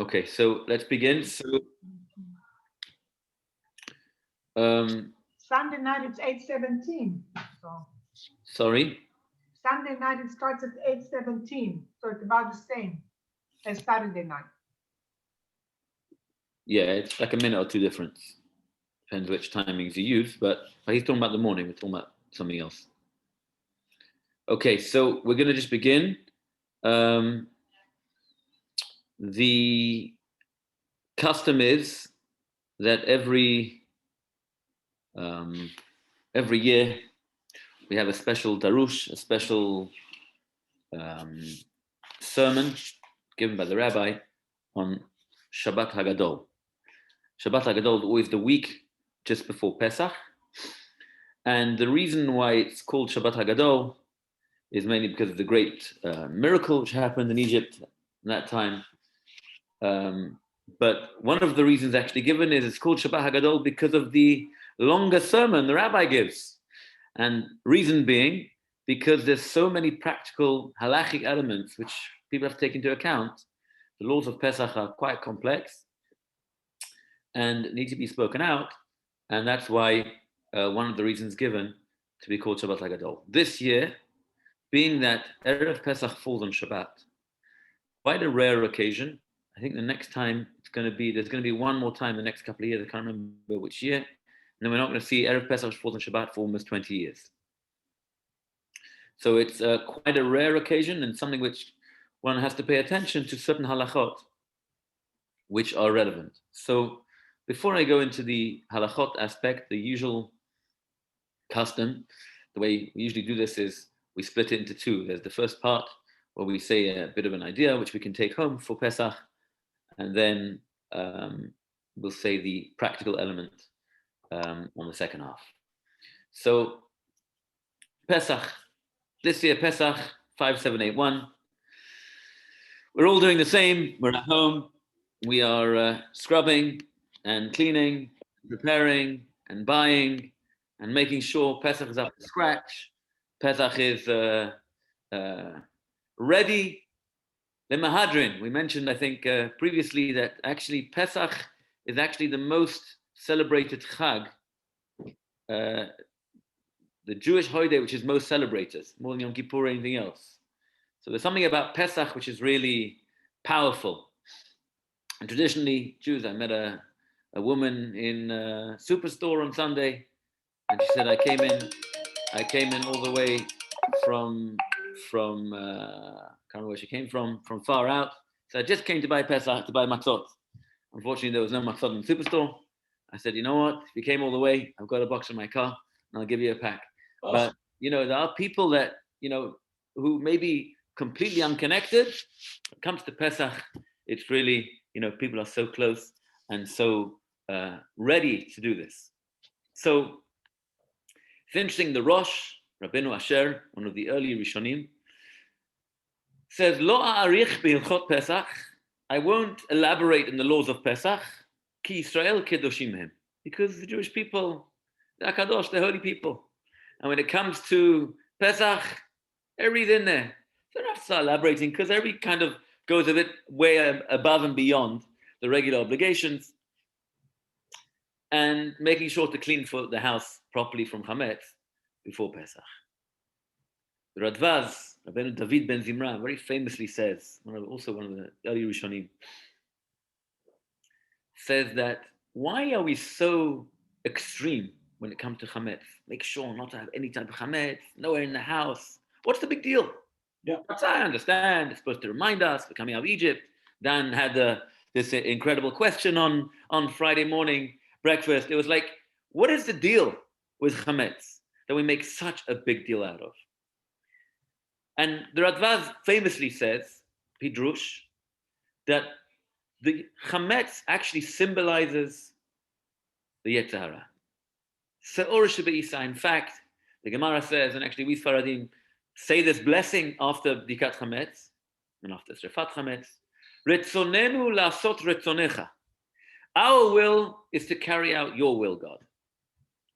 Okay, so let's begin. Sunday night it's 8:17. So Sorry. Sunday night it starts at 8:17. So it's about the same as Saturday night. Yeah, it's like a minute or two difference. Depends which timings you use, but he's talking about the morning. We're talking about something else. Okay, so we're going to just begin. The custom is that every year we have a special darush, a special sermon given by the rabbi on Shabbat Hagadol. Shabbat Hagadol is always the week just before Pesach. And the reason why it's called Shabbat Hagadol is mainly because of the great miracle which happened in Egypt at that time. But one of the reasons actually given is it's called Shabbat Hagadol because of the longer sermon the rabbi gives. And reason being, because there's so many practical halachic elements which people have to take into account. The laws of Pesach are quite complex and need to be spoken out. And that's why one of the reasons given to be called Shabbat Hagadol. This year, being that Erev Pesach falls on Shabbat, quite a rare occasion. I think the next time there's going to be one more time the next couple of years. I can't remember which year. And then we're not going to see Erev Pesach falls on Shabbat for almost 20 years. So it's quite a rare occasion and something which one has to pay attention to certain halachot which are relevant. So before I go into the halachot aspect, the usual custom, the way we usually do this is we split it into two. There's the first part where we say a bit of an idea which we can take home for Pesach, and then we'll say the practical element on the second half. So Pesach, this year Pesach 5781. We're all doing the same. We're at home. We are scrubbing and cleaning, preparing and buying and making sure Pesach is up to scratch. Pesach is ready. The Mahadrin, we mentioned, I think, previously that actually Pesach is actually the most celebrated Chag, the Jewish holiday which is most celebrated, more than Yom Kippur or anything else. So there's something about Pesach which is really powerful. And traditionally, Jews, I met a woman in a superstore on Sunday, and she said, I came in all the way from I can't remember where she came from far out. So I just came to buy Pesach, to buy matzot. Unfortunately, there was no matzot in the superstore. I said, you know what? If you came all the way, I've got a box in my car, and I'll give you a pack. Oh. But, there are people that, who may be completely unconnected. When it comes to Pesach, it's really, people are so close and so ready to do this. So it's interesting, the Rosh, Rabbeinu Asher, one of the early Rishonim, says, Lo a'arich b'hilchot Pesach, I won't elaborate in the laws of Pesach, ki Israel kedoshim hem, because the Jewish people, they're kadosh, they're holy people. And when it comes to Pesach, everybody's in there. So I don't have to start elaborating, because every kind of goes a bit way above and beyond the regular obligations, and making sure to clean for the house properly from chametz before Pesach. The Radvaz, Rabbeinu David ben Zimra, very famously says, also one of the early Rishonim, says that why are we so extreme when it comes to chametz? Make sure not to have any type of chametz, nowhere in the house. What's the big deal? Yeah, I understand. It's supposed to remind us we're coming out of Egypt. Dan had this incredible question on Friday morning breakfast. It was like, what is the deal with chametz that we make such a big deal out of? And the Radvaz famously says, Pidrush, that the chametz actually symbolizes the Yetzer Hara. Se'or shebe'isa. In fact, the Gemara says, and actually we Sfaradim say this blessing after Bdikat chametz and after Srefat chametz, Retzonenu la'asot retzonecha. Our will is to carry out your will, God.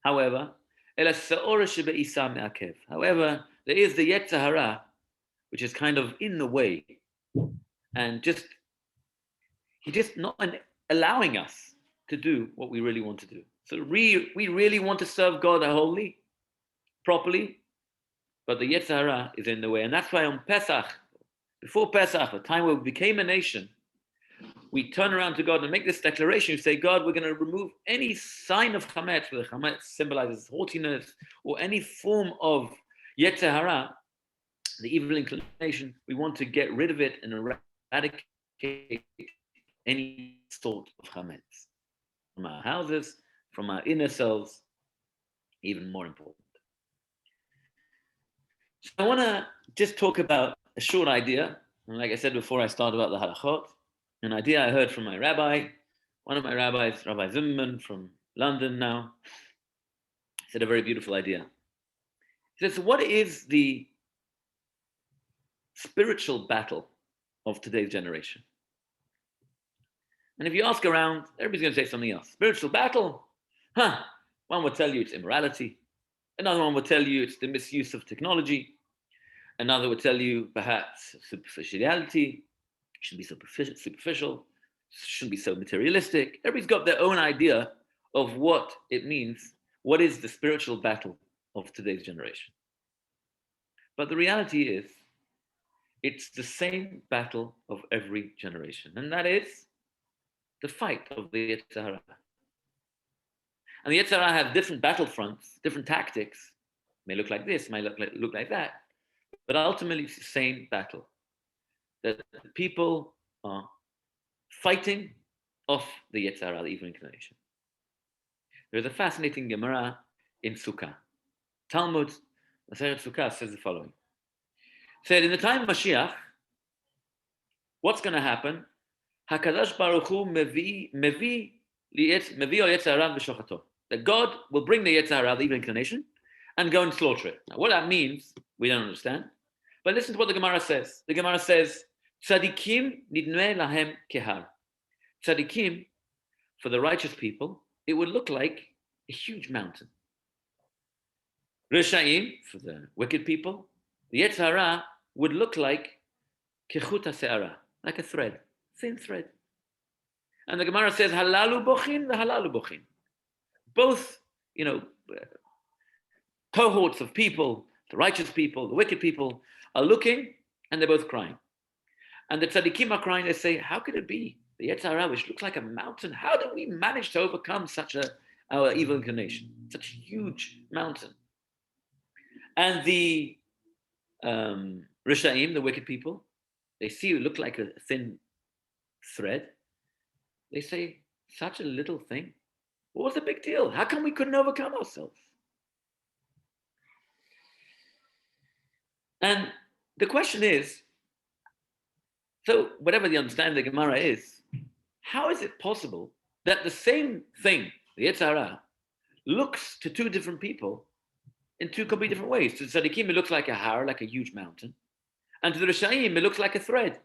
However, ela se'or shebe'isa me'akev. However, there is the Yetzer Hara, which is kind of in the way, and just He's just not allowing us to do what we really want to do. So we really want to serve God wholly, properly, but the Yetzer Hara is in the way. And that's why on Pesach, before Pesach, the time where we became a nation, we turn around to God and make this declaration. We say, God, we're going to remove any sign of Chametz, whether Chametz symbolizes haughtiness or any form of Yetzer Hara, the evil inclination. We want to get rid of it and eradicate any sort of Chametz from our houses, from our inner selves, even more important. So I want to just talk about a short idea. And like I said before, I started about the Halachot. An idea I heard from my rabbi, one of my rabbis, Rabbi Zimmerman from London now, said a very beautiful idea. He says, what is the spiritual battle of today's generation? And if you ask around, everybody's going to say something else. Spiritual battle? One would tell you it's immorality. Another one would tell you it's the misuse of technology. Another would tell you perhaps superficiality. Shouldn't be superficial. Shouldn't be so materialistic. Everybody's got their own idea of what it means. What is the spiritual battle of today's generation? But the reality is, it's the same battle of every generation. And that is the fight of the Yetzer Hara. And the Yetzer Hara have different battle fronts, different tactics. May look like this, may look like that. But ultimately, it's the same battle. That people are fighting off the Yetzer Hara, the evil inclination. There is a fascinating Gemara in Sukkah. Talmud, Masechet Sukkah, says the following. It said, in the time of Mashiach, what's going to happen? HaKadosh Baruch Hu mevi al Yetzer Hara v'shochato. That God will bring the Yetzer Hara, the evil inclination, and go and slaughter it. Now, what that means, we don't understand. But listen to what the Gemara says. The Gemara says, Tzadikim nidneh lahem kehar. Tzadikim, for the righteous people, it would look like a huge mountain. Reshaim, for the wicked people, the Yetzer Hara would look like kechut hase'ara, like a thread, thin thread. And the Gemara says, halalu bochin v'halalu bochin. Both, cohorts of people, the righteous people, the wicked people, are looking, and they're both crying. And the tzaddikim are crying. They say, how could it be? The Yetzer Hara, which looks like a mountain, how did we manage to overcome our evil inclination? Such a huge mountain. And the Rishaim, the wicked people, they see it look like a thin thread. They say, such a little thing. What was the big deal? How come we couldn't overcome ourselves? And the question is, so whatever the understanding of the Gemara is, how is it possible that the same thing, the Yetzer Hara, looks to two different people in two completely different ways? To the Tzadikim, it looks like a har, like a huge mountain. And to the Rishaim, it looks like a thread.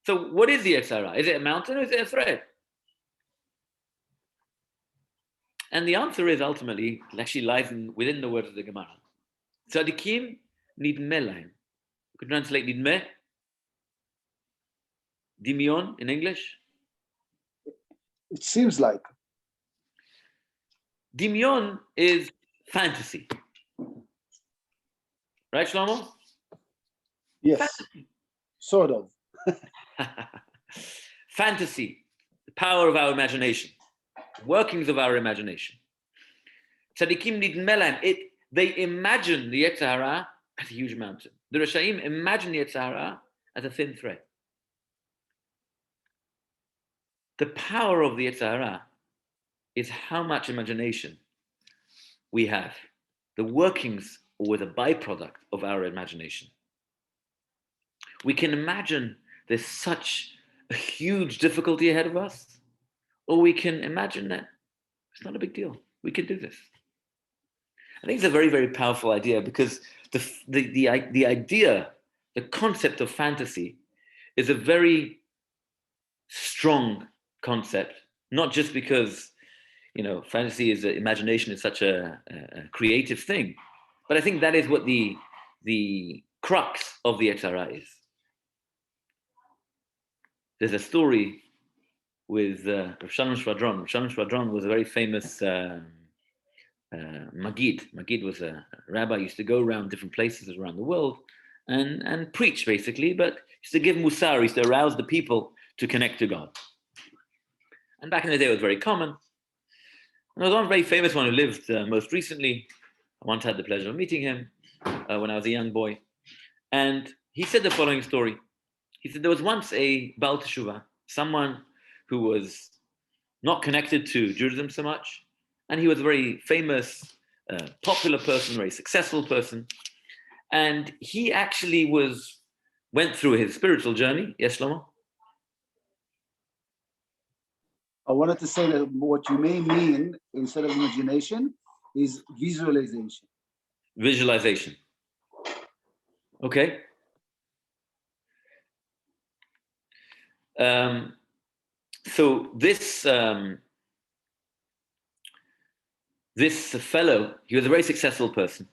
So what is the Yetzer Hara? Is it a mountain or is it a thread? And the answer is ultimately, it actually lies within the words of the Gemara. Tzadikim nidmeh lahem. You could translate nidmeh, dimion in English. It seems like. Dimion is fantasy. Right, Shlomo? Yes, Fantasy. sort of. Fantasy, the power of our imagination, workings of our imagination. Tzadikim nidmeh lahem. They imagine the Yetzer Hara as a huge mountain. The Rishaim imagine the Yetzer Hara as a thin thread. The power of the Yetzer Hara is how much imagination we have. The workings or the byproduct of our imagination. We can imagine there's such a huge difficulty ahead of us, or we can imagine that it's not a big deal. We can do this. I think it's a very, very powerful idea because the idea, the concept of fantasy is a very strong concept, not just because, fantasy is imagination is such a creative thing, but I think that is what the crux of the Yetzer Hara is. There's a story with Rav Shalom Shvadron. Rav Shalom Shvadron was a very famous Magid. Magid was a rabbi, used to go around different places around the world and preach, basically, but used to give musar, used to arouse the people to connect to God. And back in the day, it was very common. And there was one very famous one who lived most recently. I once had the pleasure of meeting him when I was a young boy. And he said the following story. He said there was once a Baal Teshuvah, someone who was not connected to Judaism so much, and he was a very famous, popular person, very successful person. And he actually went through his spiritual journey. Yes, Shlomo? I wanted to say that what you may mean instead of imagination is visualization. Visualization. Okay. So this fellow, he was a very successful person,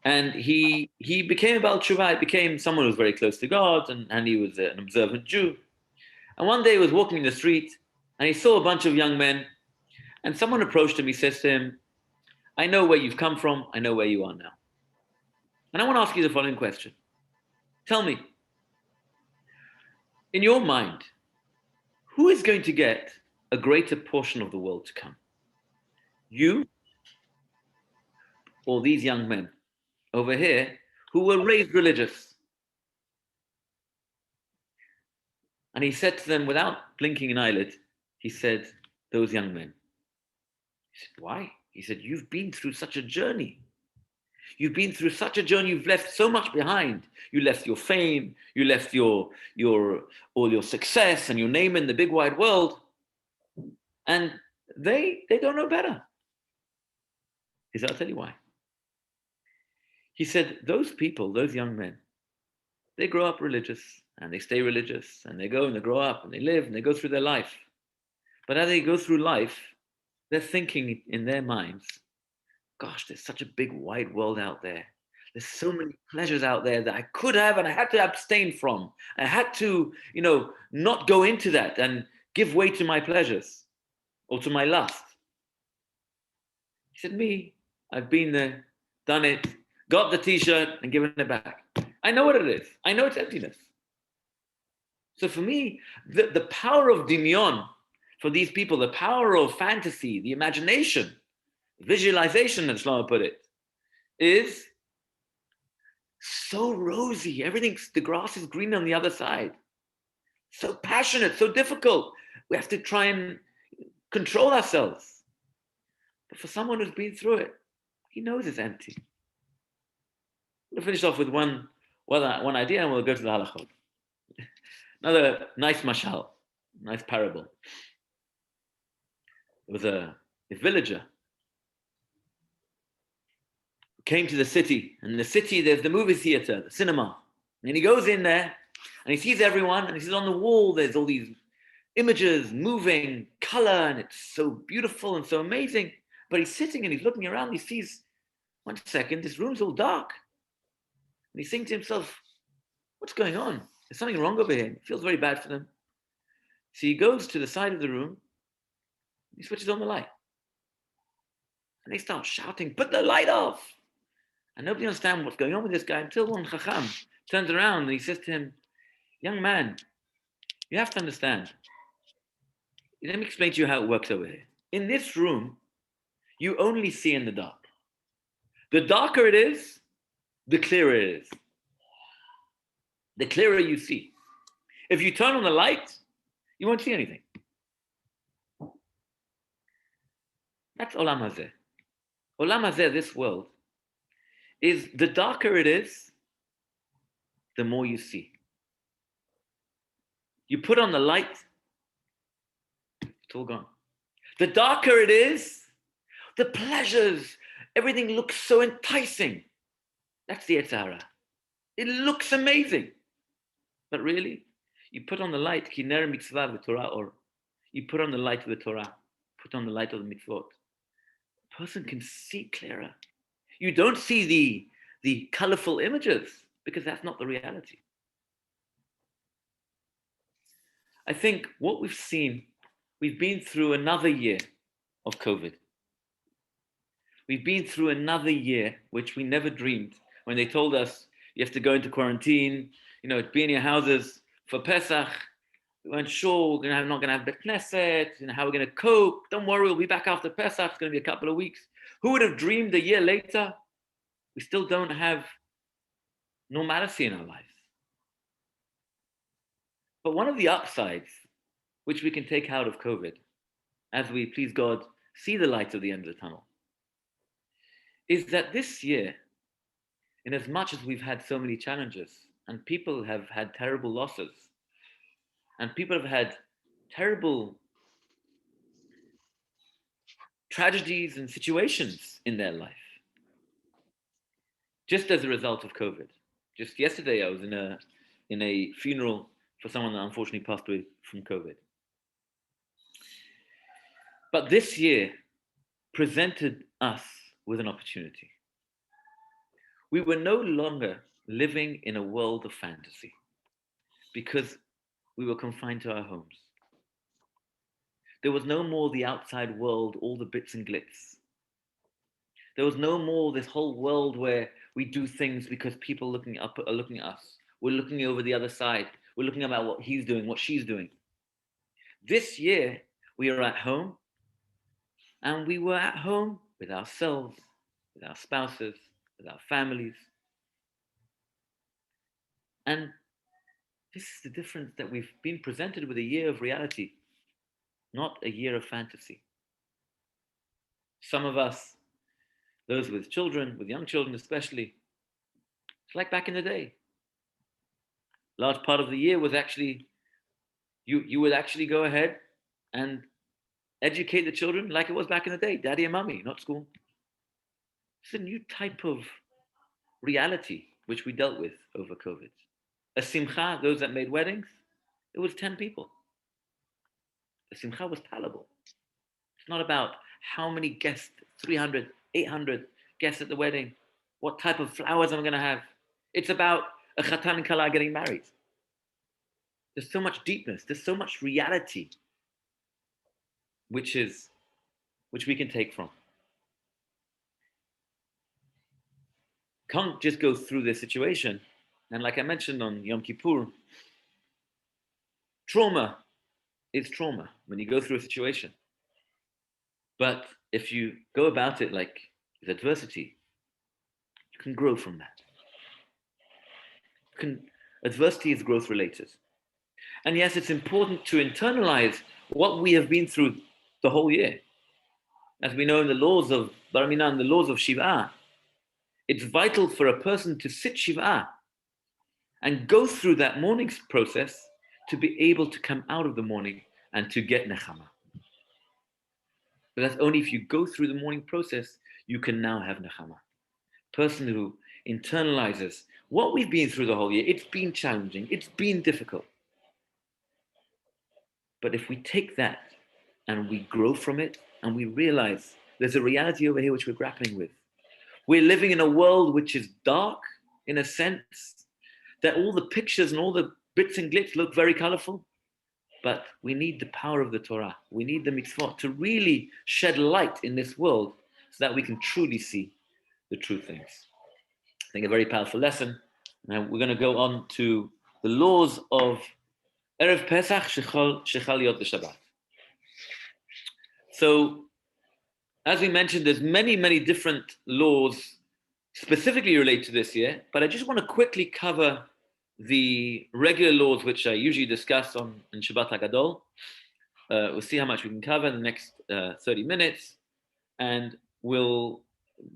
and he became a Baal Tshuva. He became someone who was very close to God, and he was an observant Jew. And one day he was walking in the street, and he saw a bunch of young men, and someone approached him. He says to him, "I know where you've come from. I know where you are now. And I want to ask you the following question. Tell me, in your mind, who is going to get a greater portion of the world to come? You or these young men over here who were raised religious?" And he said to them, without blinking an eyelid, he said, "Those young men." He said, "Why?" He said, "You've been through such a journey. You've been through such a journey. You've left so much behind. You left your fame. You left all your success and your name in the big wide world. And they don't know better." He said, "I'll tell you why." He said, those people, those young men, they grow up religious and they stay religious and they go and they grow up and they live and they go through their life. But as they go through life, they're thinking in their minds, gosh, there's such a big wide world out there. There's so many pleasures out there that I could have and I had to abstain from. I had to, not go into that and give way to my pleasures or to my lust. He said, me, I've been there, done it, got the t-shirt and given it back. I know what it is. I know it's emptiness. So for me, the power of dimyon, for these people, the power of fantasy, the imagination, visualization, as Shlomo put it, is so rosy. The grass is green on the other side. So passionate, so difficult. We have to try and control ourselves. But for someone who's been through it, he knows it's empty. We'll finish off with one idea and we'll go to the Halachot. Another nice mashal, nice parable. There was a villager who came to the city, and in the city there's the movie theater, the cinema. And he goes in there and he sees everyone, and he sees on the wall there's all these images, moving, color, and it's so beautiful and so amazing. But he's sitting and he's looking around, he sees, one second, this room's all dark. And he's thinking to himself, what's going on? There's something wrong over here. He feels very bad for them. So he goes to the side of the room, he switches on the light. And they start shouting, put the light off! And nobody understands what's going on with this guy until one Chacham turns around and he says to him, young man, you have to understand. Let me explain to you how it works over here. In this room, you only see in the dark. The darker it is, the clearer it is. The clearer you see. If you turn on the light, you won't see anything. That's Olam Hazeh. Olam Hazeh, this world, is the darker it is, the more you see. You put on the light, it's all gone. The darker it is, the pleasures, everything looks so enticing. That's the Yetzer Hara. It looks amazing. But really, you put on the light, ki ner mitzvah v'torah or. You put on the light of the Torah, put on the light of the mitzvot. A person can see clearer. You don't see the colorful images because that's not the reality. I think what we've seen we've been through another year of COVID. We've been through another year which we never dreamed when they told us you have to go into quarantine, be in your houses for Pesach. We weren't sure we're not going to have Bet Knesset, how we're going to cope. Don't worry, we'll be back after Pesach. It's going to be a couple of weeks. Who would have dreamed a year later we still don't have normalcy in our lives? But one of the upsides which we can take out of COVID, as we, please God, see the light of the end of the tunnel, is that this year, in as much as we've had so many challenges, and people have had terrible losses, and people have had terrible tragedies and situations in their life, just as a result of COVID. Just yesterday, I was in a funeral for someone that unfortunately passed away from COVID. But this year presented us with an opportunity. We were no longer living in a world of fantasy because we were confined to our homes. There was no more the outside world, all the bits and glitz. There was no more this whole world where we do things because people are looking at us. We're looking over the other side. We're looking about what he's doing, what she's doing. This year, we are at home, and we were at home with ourselves, with our spouses, with our families. And this is the difference, that we've been presented with a year of reality, not a year of fantasy. Some of us, those with children, with young children especially, it's like back in the day. Large part of the year was actually, you would actually go ahead and educate the children like it was back in the day, daddy and mummy, not school. It's a new type of reality which we dealt with over COVID. A simcha, those that made weddings, it was 10 people. The simcha was palatable. It's not about how many guests, 300, 800 guests at the wedding, what type of flowers I'm going to have. It's about a chatan and kala getting married. There's so much deepness, there's so much reality which we can take from. Can't just go through this situation. And like I mentioned on Yom Kippur, trauma is trauma when you go through a situation. But if you go about it like with adversity, you can grow from that. Adversity is growth related. And yes, it's important to internalize what we have been through the whole year. As we know in the laws of Bar Minan, and the laws of Shiv'ah, it's vital for a person to sit Shiv'ah and go through that mourning process to be able to come out of the mourning and to get nechama. But that's only if you go through the mourning process, you can now have nechama. Person who internalizes what we've been through the whole year, it's been challenging, it's been difficult. But if we take that and we grow from it and we realize there's a reality over here which we're grappling with. We're living in a world which is dark in a sense that all the pictures and all the bits and glitz look very colorful, but we need the power of the Torah. We need the mitzvot to really shed light in this world so that we can truly see the true things. I think a very powerful lesson. Now we're going to go on to the laws of Erev Pesach Shechal Yot Shabbat. So, as we mentioned, there's many, many different laws specifically related to this year, but I just want to quickly cover the regular laws which I usually discuss in Shabbat HaGadol. We'll see how much we can cover in the next 30 minutes, and we'll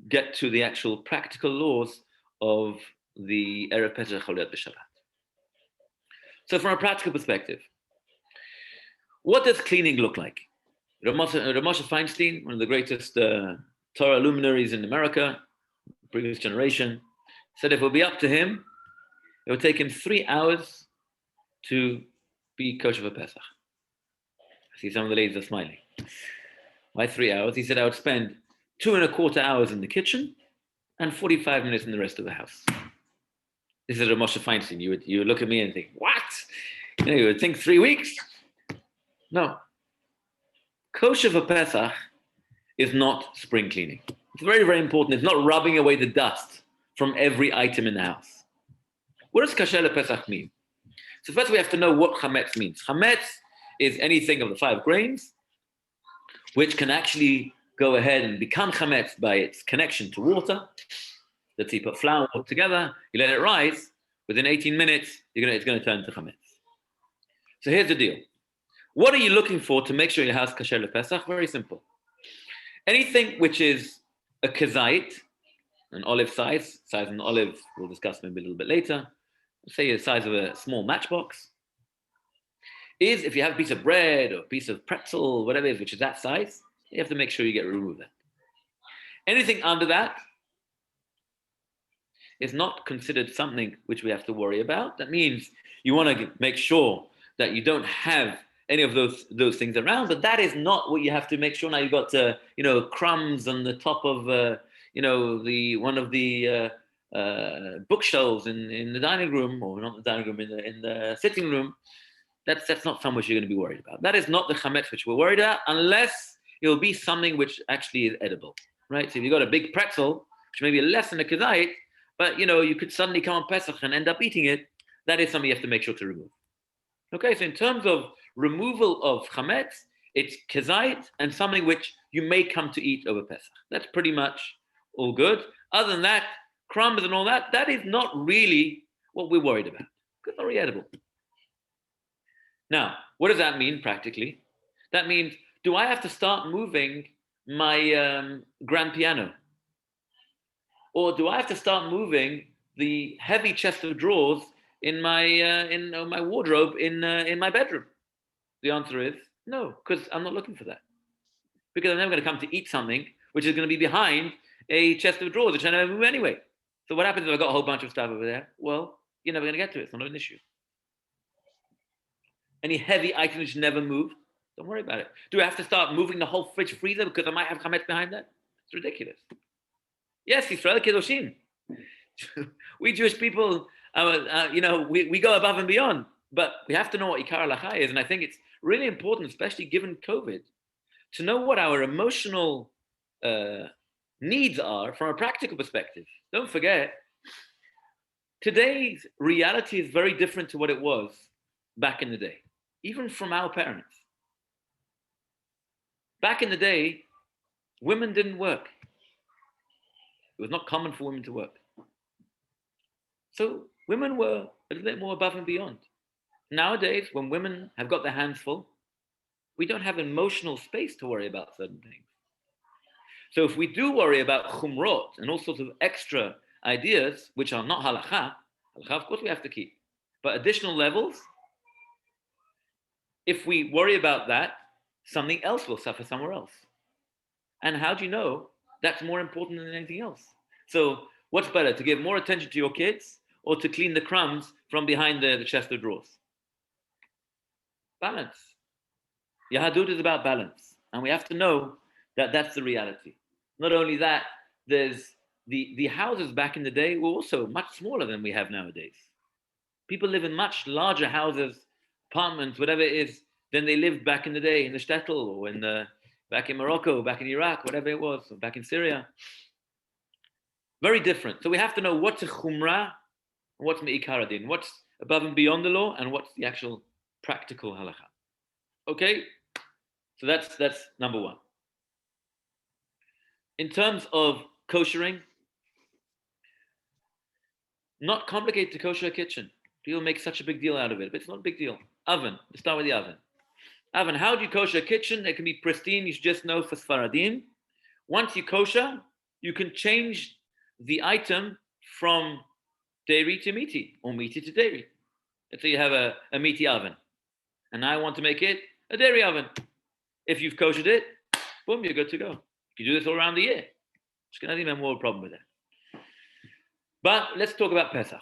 get to the actual practical laws of the Erev Pesach Shechal Yot Shabbat. So from a practical perspective, what does cleaning look like? Ramosha Feinstein, one of the greatest Torah luminaries in America, previous generation, said if it would be up to him, it would take him 3 hours to be kosher for Pesach. I see some of the ladies are smiling. Why 3 hours? He said I would spend 2.25 hours in the kitchen and 45 minutes in the rest of the house. This is Ramosha Feinstein. You would look at me and think, what? You would think 3 weeks? No. Kosher for Pesach is not spring cleaning. It's very, very important. It's not rubbing away the dust from every item in the house. What does kasher Pesach mean? So first we have to know what chametz means. Chametz is anything of the 5 grains, which can actually go ahead and become chametz by its connection to water. Let's say you put flour and water together, you let it rise, within 18 minutes, it's going to turn to chametz. So here's the deal. What are you looking for to make sure your house kasher Pesach? Very simple. Anything which is a kezait, an olive size of an olive, we'll discuss maybe a little bit later, say the size of a small matchbox, is if you have a piece of bread or a piece of pretzel, whatever it is, which is that size, you have to make sure you remove that. Anything under that is not considered something which we have to worry about. That means you want to make sure that you don't have any of those things around, but that is not what you have to make sure. Now you've got crumbs on the top of one of the bookshelves in the dining room, or not the dining room, in the sitting room. That's not something which you're going to be worried about. That is not the chametz which we're worried about, unless it will be something which actually is edible, right? So if you've got a big pretzel, which may be less than a kezait, but you could suddenly come on Pesach and end up eating it, that is something you have to make sure to remove. Okay, so in terms of removal of chametz, it's kezait and something which you may come to eat over Pesach. That's pretty much all good. Other than that, crumbs and all that, that is not really what we're worried about. It's not really edible. Now, what does that mean practically? That means, do I have to start moving my grand piano? Or do I have to start moving the heavy chest of drawers in my wardrobe in my bedroom? The answer is no, because I'm not looking for that. Because I'm never going to come to eat something which is going to be behind a chest of drawers, which I never move anyway. So what happens if I've got a whole bunch of stuff over there? Well, you're never going to get to it. It's not an issue. Any heavy items which never move, don't worry about it. Do I have to start moving the whole fridge freezer because I might have chametz behind that? It's ridiculous. Yes, Yisrael Kedoshim. We Jewish people, we go above and beyond, but we have to know what Ikar Halacha is. And I think it's really important, especially given COVID, to know what our emotional needs are from a practical perspective. Don't forget, today's reality is very different to what it was back in the day, even from our parents. Back in the day, women didn't work. It was not common for women to work. So women were a little bit more above and beyond. Nowadays, when women have got their hands full, we don't have emotional space to worry about certain things. So if we do worry about chumrot and all sorts of extra ideas, which are not halacha, of course we have to keep. But additional levels, if we worry about that, something else will suffer somewhere else. And how do you know that's more important than anything else? So what's better, to give more attention to your kids or to clean the crumbs from behind the chest of drawers? Balance. Yahadut is about balance. And we have to know that that's the reality. Not only that, there's the houses back in the day were also much smaller than we have nowadays. People live in much larger houses, apartments, whatever it is, than they lived back in the day in the shtetl, or back in Morocco, back in Iraq, whatever it was, or back in Syria. Very different. So we have to know what's a chumrah and what's me'ikar adin, what's above and beyond the law, and what's the actual practical halacha. Okay? So that's number one. In terms of koshering, not complicated to kosher a kitchen. People make such a big deal out of it, but it's not a big deal. Oven. Let's start with the oven. Oven. How do you kosher a kitchen? It can be pristine. You should just know for Sfaradim. Once you kosher, you can change the item from dairy to meaty, or meaty to dairy. Let's say you have a meaty oven, and now I want to make it a dairy oven. If you've koshered it, boom, you're good to go. You do this all around the year. Just going to have more problem with that. But let's talk about Pesach.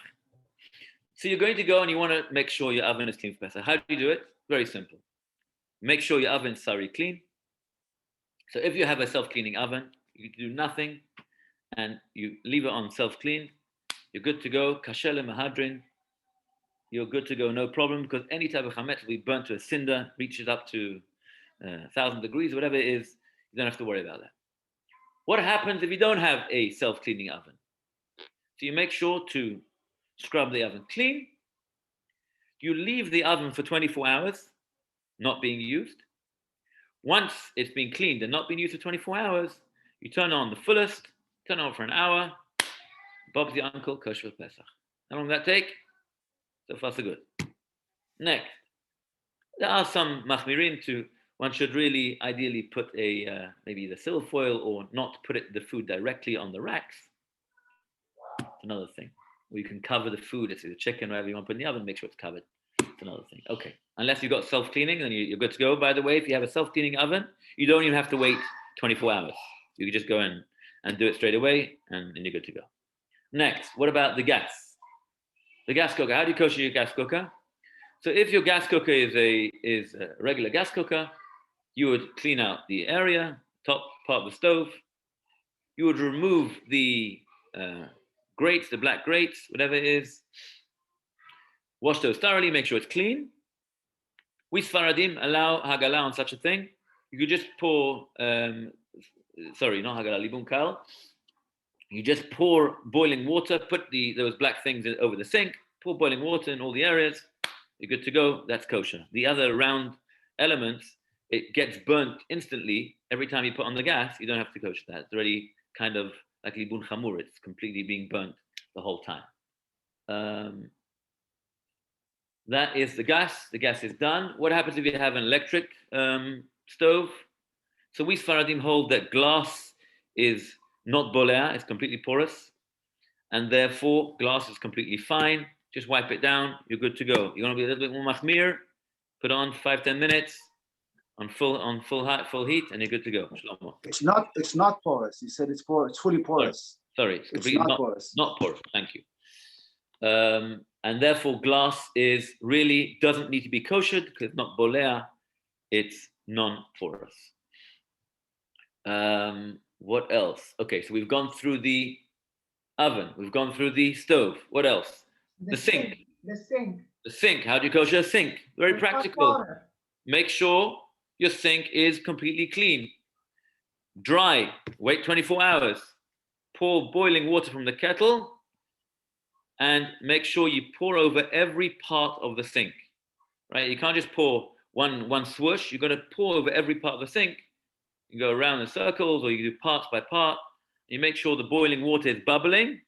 So you're going to go and you want to make sure your oven is clean for Pesach. How do you do it? Very simple. Make sure your oven is thoroughly clean. So if you have a self-cleaning oven, you do nothing and you leave it on self-clean, you're good to go. Kasher lemahadrin. You're good to go, no problem, because any type of chametz will be burnt to a cinder, reaches up to 1,000 degrees, whatever it is, you don't have to worry about that. What happens if you don't have a self-cleaning oven? So you make sure to scrub the oven clean. You leave the oven for 24 hours, not being used. Once it's been cleaned and not been used for 24 hours, you turn on the fullest, turn on for an hour. Bob's the uncle, kosher for Pesach. How long does that take? So far, so good. Next, there are some machmirin to, one should really ideally put a, maybe the silver foil or not put the food directly on the racks. It's another thing. Or you can cover the food, it's the chicken, whatever you want to put in the oven, make sure it's covered. It's another thing. Okay. Unless you've got self-cleaning, then you're good to go. By the way, if you have a self-cleaning oven, you don't even have to wait 24 hours. You can just go in and do it straight away, and you're good to go. Next, what about the gas? The gas cooker. How do you kosher your gas cooker? So if your gas cooker is a regular gas cooker, you would clean out the area, top part of the stove. You would remove the grates, the black grates, whatever it is. Wash those thoroughly, make sure it's clean. We Sfaradim allow Hagala on such a thing. You could just pour, sorry, not Hagala, Libun Kal. You just pour boiling water, put those black things over the sink, pour boiling water in all the areas. You're good to go. That's kosher. The other round elements, it gets burnt instantly every time you put on the gas. You don't have to kosher that. It's already kind of like libun chamur. It's completely being burnt the whole time. That is the gas. The gas is done. What happens if you have an electric stove? So we Sfaradim hold that glass is not bolea, it's completely porous, and therefore glass is completely fine. Just wipe it down, you're good to go. You want to be a little bit more machmir, put on 5-10 minutes on full heat, and you're good to go. Shlomo. It's not porous. You said it's porous. It's fully porous. Sorry, it's completely not porous. Not porous. Thank you. And therefore, glass doesn't need to be koshered because it's not bolea, it's non-porous. What else? Okay, so we've gone through the oven, we've gone through the stove. What else? The sink. The sink. How do you kosher a sink? Very practical. Make sure your sink is completely clean. Dry. Wait 24 hours. Pour boiling water from the kettle and make sure you pour over every part of the sink. Right? You can't just pour one swoosh. You've got to pour over every part of the sink. You go around in circles, or you do parts by part. You make sure the boiling water is bubbling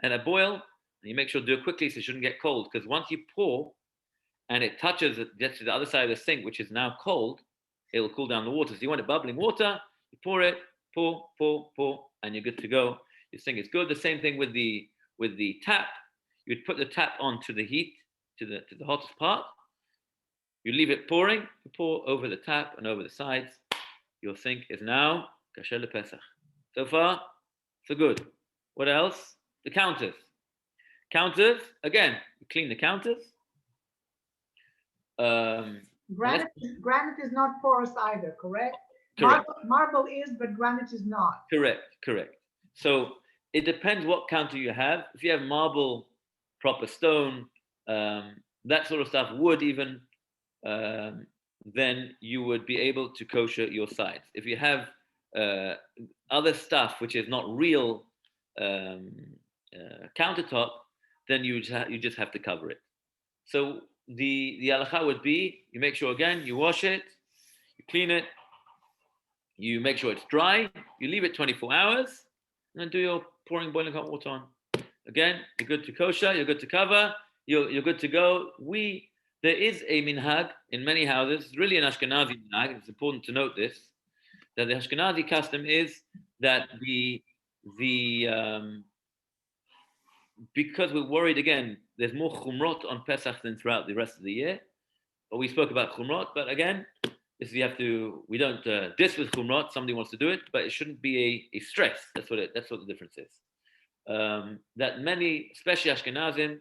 and a boil. And you make sure to do it quickly so it shouldn't get cold. Because once you pour and it gets to the other side of the sink, which is now cold, it will cool down the water. So you want it bubbling water, you pour it, pour, and you're good to go. Your sink is good. The same thing with the tap. You'd put the tap onto the heat, to the hottest part. You leave it pouring, you pour over the tap and over the sides. Your sink is now kasher lePesach. So far, so good. What else? The counters. Counters, again, you clean the counters. Granite is not porous either, correct? Correct. Marble is, but granite is not. Correct. So it depends what counter you have. If you have marble, proper stone, that sort of stuff, wood even, then you would be able to kosher your sides. If you have other stuff which is not real countertop, then you just have to cover it. So the halacha would be, you make sure again, you wash it, you clean it, you make sure it's dry, you leave it 24 hours, and then do your pouring boiling hot water on. Again, you're good to kosher, you're good to cover, you're good to go. There is a minhag in many houses, it's really an Ashkenazi minhag, it's important to note this, that the Ashkenazi custom is that because we're worried again, there's more chumrot on Pesach than throughout the rest of the year. But we spoke about chumrot, but again, we don't diss with chumrot, somebody wants to do it, but it shouldn't be a stress. That's what the difference is. That many, especially Ashkenazim,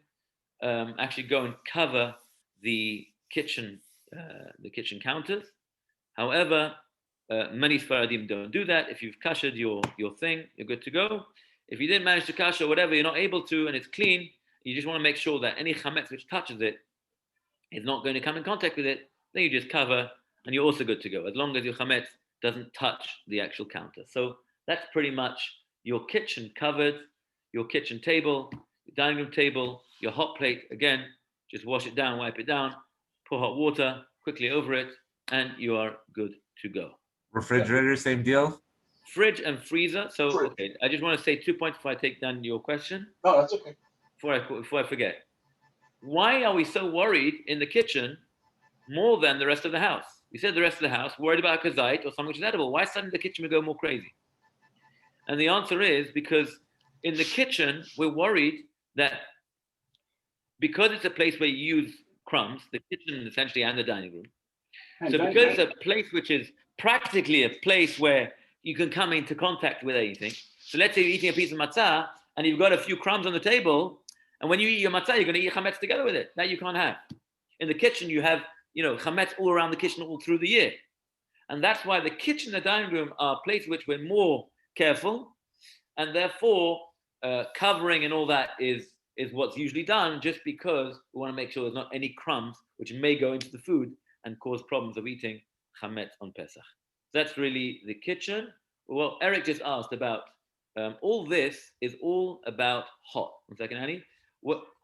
actually go and cover the kitchen counters. However, many Sfaradim don't do that. If you've kashered your thing, you're good to go. If you didn't manage to kasher, whatever, you're not able to, and it's clean, you just want to make sure that any chametz which touches it is not going to come in contact with it, then you just cover and you're also good to go, as long as your chametz doesn't touch the actual counter. So that's pretty much your kitchen covered, your kitchen table, your dining room table, your hot plate. Again, just wash it down, wipe it down, pour hot water quickly over it, and you are good to go. Refrigerator, same deal. Fridge and freezer. So, Fridge. okay, I just want to say 2 points before I take down your question, No, that's okay. before I forget. Why are we so worried in the kitchen more than the rest of the house? We said the rest of the house, worried about kazait or something which is edible. Why suddenly the kitchen would go more crazy? And the answer is because in the kitchen, we're worried that because it's a place where you use crumbs, the kitchen essentially and the dining room. So because it's a place which is practically a place where you can come into contact with anything. So let's say you're eating a piece of matzah and you've got a few crumbs on the table, and when you eat your matzah, you're going to eat chametz together with it. That you can't have. In the kitchen, you have chametz all around the kitchen all through the year. And that's why the kitchen and the dining room are places which we're more careful, and therefore covering and all that is what's usually done, just because we want to make sure there's not any crumbs which may go into the food and cause problems of eating chametz on Pesach. That's really the kitchen. Well, Eric just asked about all this is all about hot. 1 second, Annie.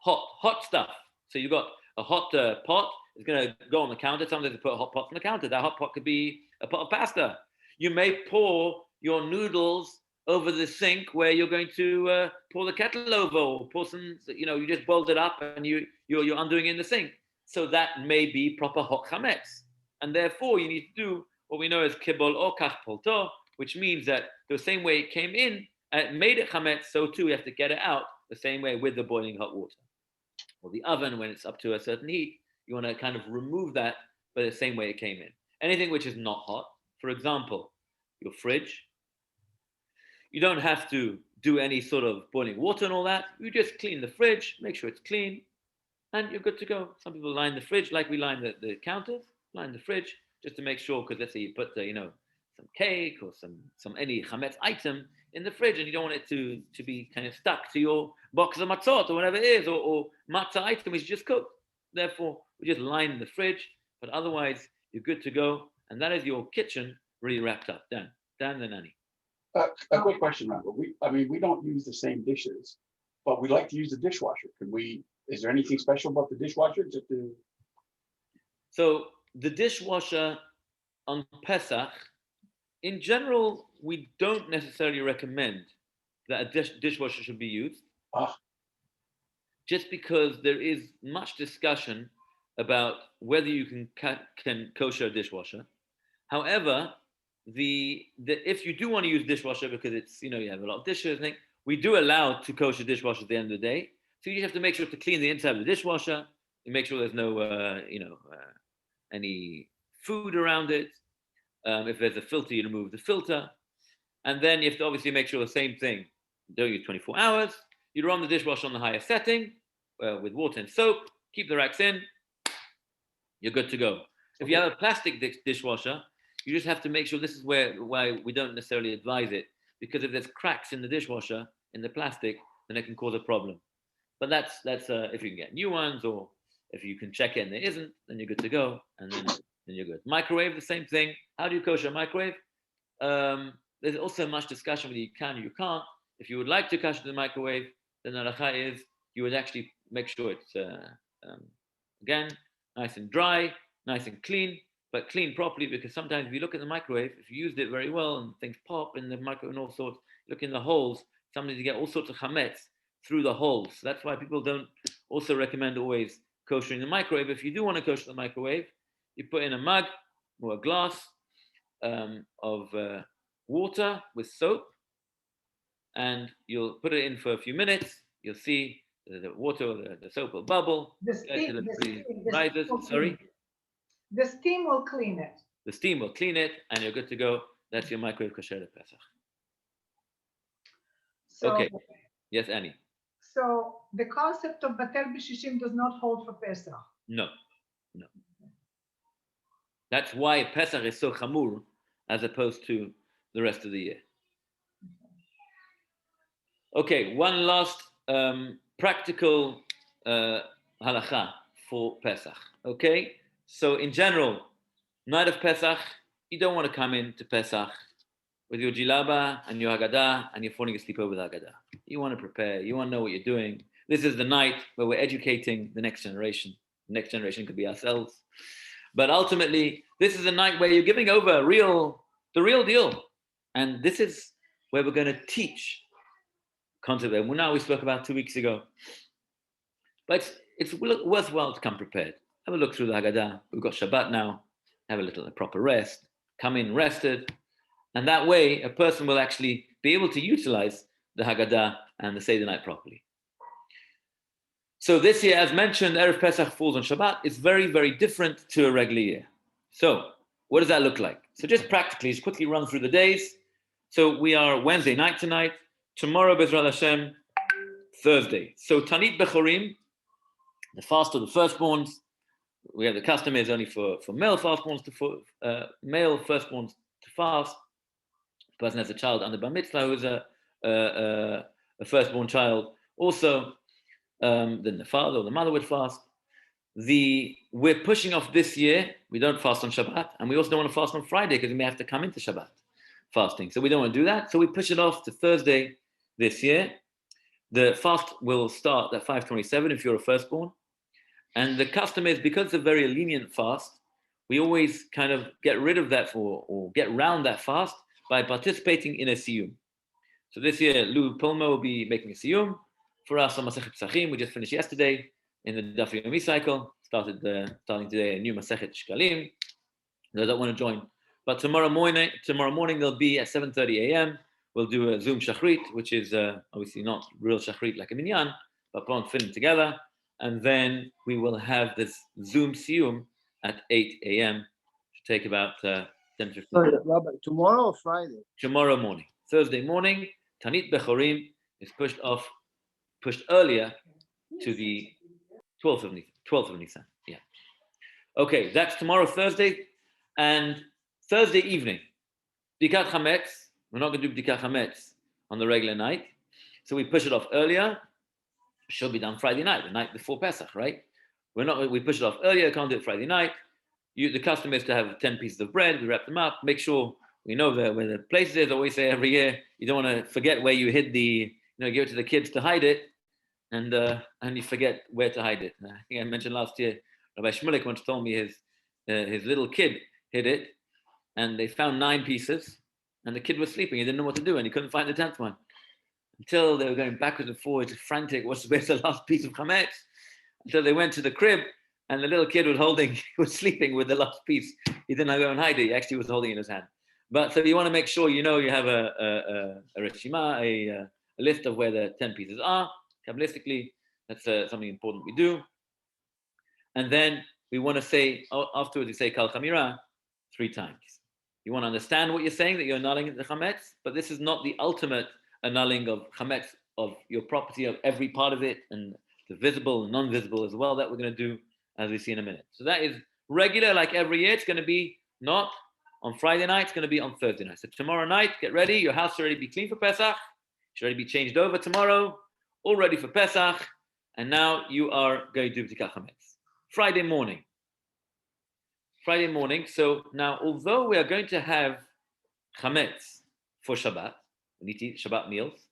Hot stuff. So you've got a hot pot. It's going to go on the counter. Sometimes they put a hot pot on the counter. That hot pot could be a pot of pasta. You may pour your noodles over the sink where you're going to pour the kettle over, or pour some. You just boiled it up and you're undoing it in the sink. So that may be proper hot chametz, and therefore you need to do what we know as kibol or kach polto, which means that the same way it came in and it made it chametz, so too we have to get it out the same way with the boiling hot water. Or the oven, when it's up to a certain heat, you want to kind of remove that, but the same way it came in. Anything which is not hot, for example, your fridge, you don't have to do any sort of boiling water and all that. You just clean the fridge, make sure it's clean, and you're good to go. Some people line the fridge like we line the counters, line the fridge, just to make sure, because let's say you put some cake or some any chametz item in the fridge, and you don't want it to be kind of stuck to your box of matzot or whatever it is, or matzah item which you just cooked. Therefore, we just line the fridge, but otherwise you're good to go, and that is your kitchen really wrapped up. Dan the nanny. A quick question, Randall. We don't use the same dishes, but we like to use the dishwasher. Is there anything special about the dishwasher? So the dishwasher on Pesach, in general, we don't necessarily recommend that a dishwasher should be used. Just because there is much discussion about whether you can kosher a dishwasher. However, if you do want to use dishwasher because it's you have a lot of dishes, we do allow to kosher dishwasher at the end of the day. So you just have to make sure to clean the inside of the dishwasher and make sure there's no any food around it. If there's a filter, you remove the filter, and then you have to obviously make sure the same thing. Don't use 24 hours. You run the dishwasher on the highest setting with water and soap. Keep the racks in. You're good to go. If you have a plastic dishwasher, you just have to make sure. This is why we don't necessarily advise it, because if there's cracks in the dishwasher in the plastic, then it can cause a problem. But that's if you can get new ones, or if you can check it and there isn't, then you're good to go, and then you're good. Microwave, the same thing. How do you kosher a microwave? There's also much discussion whether you can or you can't. If you would like to kosher the microwave, then the halacha is you would actually make sure it's again nice and dry, nice and clean, but clean properly, because sometimes if you look at the microwave, if you used it very well and things pop in the microwave and all sorts, look in the holes, sometimes you get all sorts of chametz through the holes. So that's why people don't also recommend always kosher the microwave. If you do want to kosher the microwave, you put in a mug or a glass of water with soap, and you'll put it in for a few minutes. You'll see the water or the soap will bubble. The steam will clean it. The steam will clean it, and you're good to go. That's your microwave kosher Pesach. So, okay. Yes, Annie. So the concept of batel b'shishim does not hold for Pesach. No. That's why Pesach is so chamur as opposed to the rest of the year. Okay, one last practical halacha for Pesach. Okay, so in general, Night of Pesach, you don't want to come into Pesach with your jilaba and your Haggadah and you're falling asleep over the Haggadah. You want to prepare. You want to know what you're doing. This is the night where we're educating the next generation. The next generation could be ourselves. But ultimately, this is a night where you're giving over the real deal. And this is where we're going to teach concept of Emunah we spoke about 2 weeks ago. But it's worthwhile to come prepared. Have a look through the Haggadah. We've got Shabbat now. Have a proper rest. Come in rested. And that way, a person will actually be able to utilize the Haggadah and the Seder night properly. So this year, as mentioned, Erev Pesach falls on Shabbat. It's very, very different to a regular year. So what does that look like? So just practically, just quickly run through the days. So we are Wednesday night tonight. Tomorrow, Bezrat Hashem, Thursday. So Tanit Bechorim, the fast of the firstborns. We have the custom is only for male firstborns male firstborns to fast. The person has a child under bar mitzvah who is a firstborn child. Also, then the father or the mother would fast. We're pushing off this year. We don't fast on Shabbat, and we also don't want to fast on Friday because we may have to come into Shabbat fasting. So we don't want to do that. So we push it off to Thursday this year. The fast will start at 5:27 if you're a firstborn. And the custom is, because it's a very lenient fast, we always kind of get rid of that or get around that fast by participating in a siyum. So this year, Lou Pulmo will be making a siyum. For us on Masechet Pesachim, we just finished yesterday in the Daf Yomi cycle. Starting today a new Masechet Shkalim. Those that want to join. But tomorrow morning they'll be at 7:30 a.m. We'll do a Zoom Shachrit, which is obviously not real Shachrit like a minyan, but put on film together. And then we will have this Zoom Siyum at 8 a.m. to take about 10-15 Sorry, Rabbi, tomorrow or Friday? Tomorrow morning. Thursday morning, Tanit Bechorim is pushed earlier to the 12th of Nisan. Yeah. Okay, that's tomorrow, Thursday. And Thursday evening, Bdikat Chametz. We're not going to do Bdikat Chametz on the regular night. So we push it off earlier. Should be done Friday night, the night before Pesach, right? We push it off earlier, can't do it Friday night. The custom is to have 10 pieces of bread, we wrap them up, make sure we know where the place is. I always say every year, you don't want to forget where you hid give it to the kids to hide it, and you forget where to hide it. I think I mentioned last year, Rabbi Shmulik once told me his little kid hid it, and they found 9 pieces, and the kid was sleeping, he didn't know what to do, and he couldn't find the 10th one. Until they were going backwards and forwards, frantic, where's the last piece of chametz? Until they went to the crib, and the little kid was sleeping with the last piece. He didn't go and hide it, he actually was holding it in his hand. But so you want to make sure you have a reshima, a list of where the 10 pieces are. Kabbalistically, that's something important we do. And then we want to say, afterwards we say Kal Chamira 3 times. You want to understand what you're saying, that you're annulling the chametz, but this is not the ultimate annulling of chametz, of your property, of every part of it, and the visible and non-visible as well, that we're going to do as we see in a minute. So that is regular, like every year. It's going to be not on Friday night, it's going to be on Thursday night. So tomorrow night, get ready. Your house should already be clean for Pesach. Should already be changed over tomorrow, all ready for Pesach. And now you are going to do B'tikat Chametz. Friday morning. So now, although we are going to have Chametz for Shabbat, we need to eat Shabbat meals.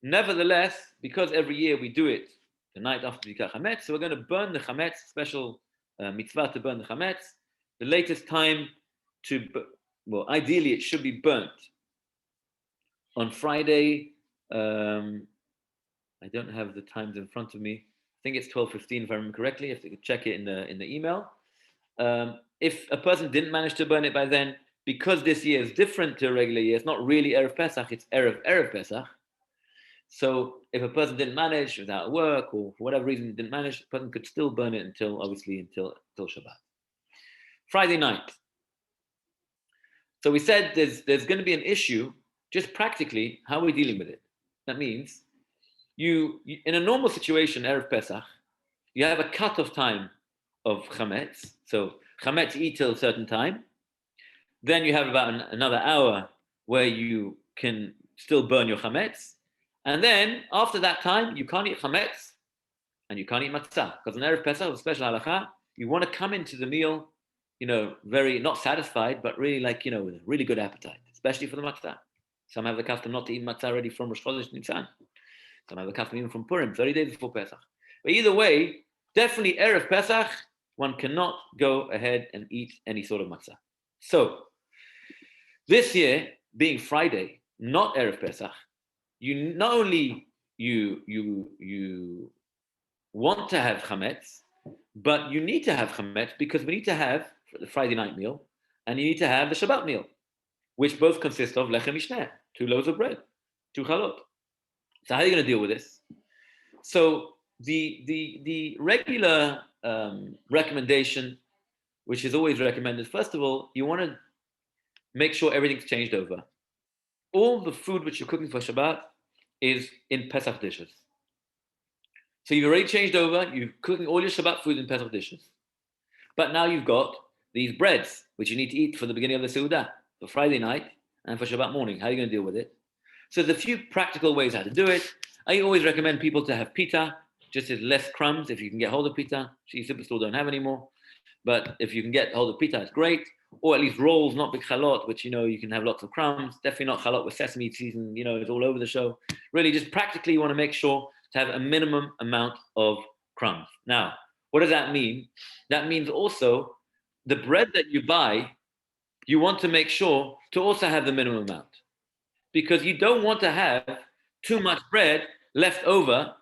Nevertheless, because every year we do it the night after B'tikat Chametz, so we're going to burn the Chametz, special mitzvah to burn the Chametz. The latest time ideally it should be burnt on Friday. I don't have the times in front of me. I think it's 12:15 if I remember correctly. If you could check it in the email. If a person didn't manage to burn it by then, because this year is different to a regular year, it's not really Erev Pesach, it's Erev Pesach. So if a person didn't manage without work or for whatever reason didn't manage, the person could still burn it until Shabbat. Friday night. So we said there's going to be an issue, just practically, how are we dealing with it? That means you in a normal situation, Erev Pesach, you have a cut-off time of chametz. So chametz eat till a certain time. Then you have about another hour where you can still burn your chametz. And then after that time, you can't eat chametz and you can't eat matzah. Because in Erev Pesach, a special halakha, you want to come into the meal very not satisfied, but really with a really good appetite, especially for the matzah. Some have the custom not to eat matzah already from Rosh Chodesh Nisan. Some have the custom even from Purim, 30 days before Pesach. But either way, definitely Erev Pesach, one cannot go ahead and eat any sort of matzah. So, this year, being Friday, not Erev Pesach, you not only you want to have chametz, but you need to have chametz because we need to have the Friday night meal, and you need to have the Shabbat meal, which both consist of lechem mishneh, 2 loaves of bread, 2 chalot. So how are you going to deal with this? So the regular recommendation, which is always recommended, first of all, you want to make sure everything's changed over. All the food which you're cooking for Shabbat is in Pesach dishes. So you've already changed over, you're cooking all your Shabbat food in Pesach dishes. But now you've got these breads, which you need to eat for the beginning of the Seudah, for Friday night and for Shabbat morning. How are you going to deal with it? So there's a few practical ways how to do it. I always recommend people to have pita, just as less crumbs if you can get hold of pita. She Superstore don't have anymore. But if you can get hold of pita, it's great. Or at least rolls, not big chalot, which you can have lots of crumbs. Definitely not chalot with sesame season, it's all over the show. Really, just practically you want to make sure to have a minimum amount of crumbs. Now, what does that mean? That means also the bread that you buy, you want to make sure to also have the minimum amount. Because you don't want to have too much bread left over,